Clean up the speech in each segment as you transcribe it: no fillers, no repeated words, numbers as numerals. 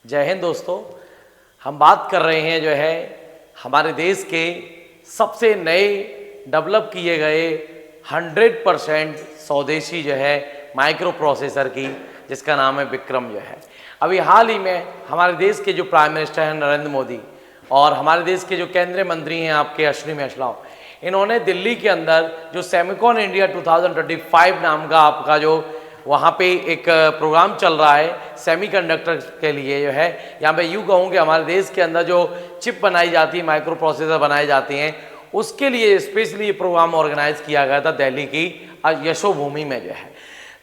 जय हिंद दोस्तों। हम बात कर रहे हैं जो है हमारे देश के सबसे नए डेवलप किए गए 100% स्वदेशी जो है माइक्रो प्रोसेसर की, जिसका नाम है विक्रम जो है। अभी हाल ही में हमारे देश के जो प्राइम मिनिस्टर हैं नरेंद्र मोदी और हमारे देश के जो केंद्रीय मंत्री हैं आपके अश्विनी वैष्णव, इन्होंने दिल्ली के अंदर जो सेमिकॉन इंडिया 2025 नाम का आपका जो वहाँ पे एक प्रोग्राम चल रहा है सेमीकंडक्टर के लिए जो है, यहाँ पे यूँ कहूँ कि हमारे देश के अंदर जो चिप बनाई जाती है, माइक्रो प्रोसेसर बनाए जाते हैं, उसके लिए स्पेशली ये प्रोग्राम ऑर्गेनाइज किया गया था दिल्ली की यशोभूमि में जो है।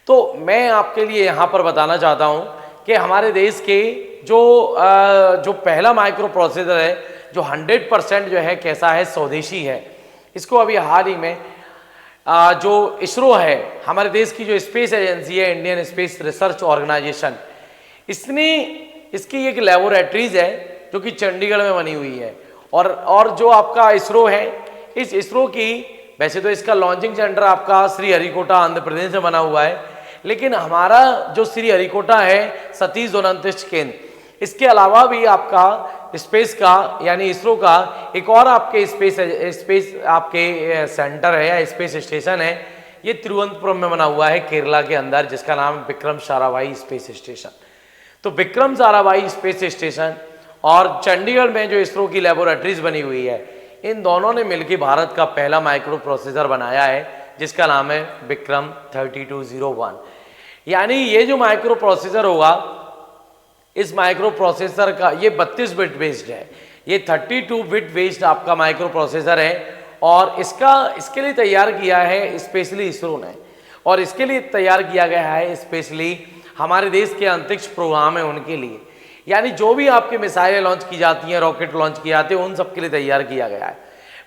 तो मैं आपके लिए यहाँ पर बताना चाहता हूँ कि हमारे देश के जो पहला माइक्रो प्रोसेसर है जो 100% जो है कैसा है, स्वदेशी है। इसको अभी हाल ही में जो इसरो है, हमारे देश की जो स्पेस एजेंसी है, इंडियन स्पेस रिसर्च ऑर्गेनाइजेशन, इसकी एक लेबोरेटरीज है जो कि चंडीगढ़ में बनी हुई है। और जो आपका इसरो है, इस इसरो की वैसे तो इसका लॉन्चिंग सेंटर आपका श्रीहरिकोटा आंध्र प्रदेश में बना हुआ है, लेकिन हमारा जो श्रीहरिकोटा है सतीश धवन केंद्र, इसके अलावा भी आपका स्पेस का यानी इसरो का एक और आपके स्पेस आपके सेंटर है या स्पेस स्टेशन है, ये तिरुवनंतपुरम में बना हुआ है केरला के अंदर, जिसका नाम है विक्रम साराभाई स्पेस स्टेशन। तो विक्रम साराभाई स्पेस स्टेशन और चंडीगढ़ में जो इसरो की लेबोरेटरीज बनी हुई है, इन दोनों ने मिलकर भारत का पहला माइक्रो प्रोसेसर बनाया है, जिसका नाम है विक्रम 3201। यानी ये जो माइक्रो प्रोसेसर होगा, इस माइक्रो प्रोसेसर का ये 32 बिट बेस्ड है, ये 32 बिट बेस्ड आपका माइक्रो प्रोसेसर है। और इसके लिए तैयार किया है स्पेशली इसरो ने, और इसके लिए तैयार किया गया है स्पेशली हमारे देश के अंतरिक्ष प्रोग्राम है उनके लिए। यानी जो भी आपके मिसाइलें लॉन्च की जाती हैं, रॉकेट लॉन्च किए जाते हैं, उन सब के लिए तैयार किया गया है।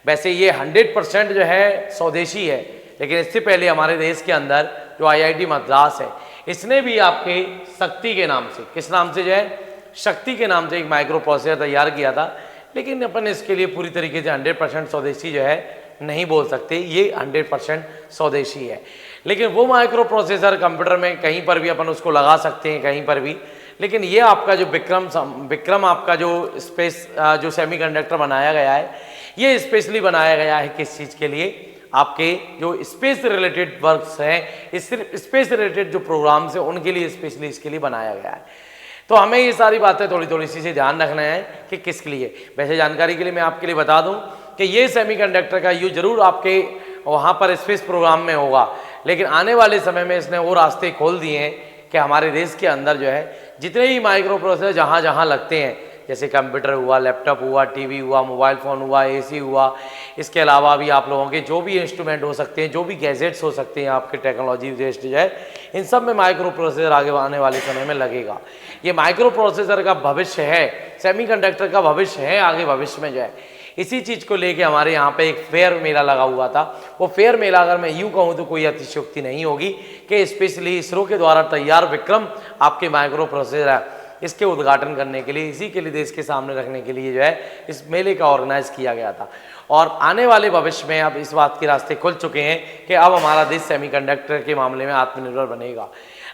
वैसे ये 100% जो है स्वदेशी है, लेकिन इससे पहले हमारे देश के अंदर जो IIT मद्रास है, इसने भी आपके शक्ति के नाम से, किस नाम से जो है, शक्ति के नाम से एक माइक्रो प्रोसेसर तैयार किया था। लेकिन अपन इसके लिए पूरी तरीके से 100% स्वदेशी जो है नहीं बोल सकते, ये 100% स्वदेशी है। लेकिन वो माइक्रो प्रोसेसर कंप्यूटर में कहीं पर भी अपन उसको लगा सकते हैं, कहीं पर भी। लेकिन ये आपका जो विक्रम आपका जो स्पेस जो सेमीकंडक्टर बनाया गया है, ये स्पेशली बनाया गया है किस चीज़ के लिए, आपके जो स्पेस रिलेटेड वर्क्स हैं, स्पेस रिलेटेड जो प्रोग्राम्स हैं, उनके लिए स्पेशली इसके लिए बनाया गया है। तो हमें ये सारी बातें थोड़ी सी ध्यान रखना है कि किसके लिए। वैसे जानकारी के लिए मैं आपके लिए बता दूं कि ये सेमीकंडक्टर का यूज जरूर आपके वहाँ पर स्पेस प्रोग्राम में होगा, लेकिन आने वाले समय में इसने वो रास्ते खोल दिए हैं कि हमारे देश के अंदर जो है जितने भी माइक्रो प्रोसेसर जहाँ जहाँ लगते हैं, जैसे कंप्यूटर हुआ, लैपटॉप हुआ, टीवी हुआ, मोबाइल फ़ोन हुआ, AC हुआ, इसके अलावा भी आप लोगों के जो भी इंस्ट्रूमेंट हो सकते हैं, जो भी गैजेट्स हो सकते हैं आपके टेक्नोलॉजी बेस्ड जो है, इन सब में माइक्रो प्रोसेसर आगे आने वाले समय में लगेगा। ये माइक्रो प्रोसेसर का भविष्य है, सेमीकंडक्टर का भविष्य है आगे भविष्य में जो है। इसी चीज़ को लेके हमारे यहाँ पे एक फेयर मेला लगा हुआ था। वो फेयर मेला अगर मैं यूँ कहूँ तो कोई अतिशयोक्ति नहीं होगी कि स्पेशली इसरो के द्वारा तैयार विक्रम आपके माइक्रो प्रोसेसर है, इसके उद्घाटन करने के लिए, इसी के लिए देश के सामने रखने के लिए जो है इस मेले का ऑर्गेनाइज किया गया था। और आने वाले भविष्य में अब इस बात के रास्ते खुल चुके हैं कि अब हमारा देश सेमीकंडक्टर के मामले में आत्मनिर्भर बनेगा।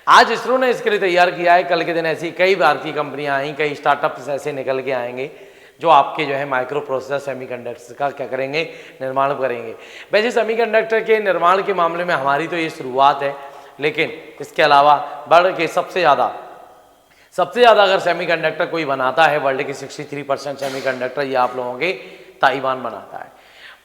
आज इसरो ने इसके लिए तैयार किया है, कल के दिन ऐसी कई भारतीय कंपनियां आई, कई स्टार्टअप्स ऐसे निकल के आएंगे जो आपके जो है माइक्रो प्रोसेसर सेमीकंडक्टर का क्या करेंगे, निर्माण करेंगे। वैसे सेमीकंडक्टर के निर्माण के मामले में हमारी तो ये शुरुआत है, लेकिन इसके अलावा बढ़ के सबसे ज़्यादा अगर सेमीकंडक्टर कोई बनाता है वर्ल्ड के 63% सेमीकंडक्टर ये आप लोगों के ताइवान बनाता है।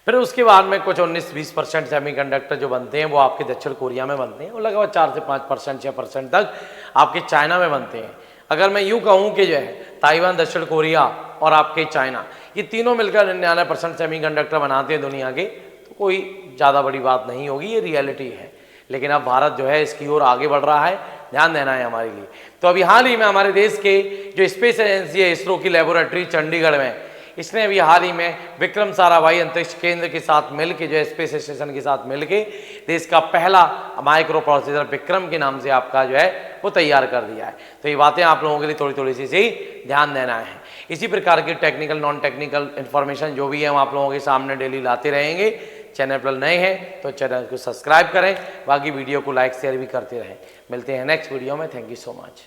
फिर उसके बाद में कुछ 19-20% सेमीकंडक्टर जो बनते हैं वो आपके दक्षिण कोरिया में बनते हैं, और लगभग 4 से 5% 6% तक आपके चाइना में बनते हैं। अगर मैं यूँ कहूँ कि जो है ताइवान, दक्षिण कोरिया और आपके चाइना, ये तीनों मिलकर 99% सेमीकंडक्टर बनाते हैं दुनिया के, तो कोई ज़्यादा बड़ी बात नहीं होगी, ये रियलिटी है। लेकिन अब भारत जो है इसकी ओर आगे बढ़ रहा है, ध्यान देना है हमारे लिए। तो अभी हाल ही में हमारे देश के जो स्पेस एजेंसी है इसरो की लेबोरेटरी चंडीगढ़ में, इसने अभी हाल ही में विक्रम साराभाई अंतरिक्ष केंद्र के साथ मिलकर जो है स्पेस स्टेशन के साथ मिलके देश का पहला माइक्रो प्रोसेसर विक्रम के नाम से आपका जो है वो तैयार कर दिया है। तो ये बातें आप लोगों के लिए थोड़ी सी ध्यान देना है। इसी प्रकार की टेक्निकल नॉन टेक्निकल इन्फॉर्मेशन जो भी है हम आप लोगों के सामने डेली लाते रहेंगे। चैनल पर नए हैं तो चैनल को सब्सक्राइब करें, बाकी वीडियो को लाइक शेयर भी करते रहें। मिलते हैं नेक्स्ट वीडियो में। Thank you so much.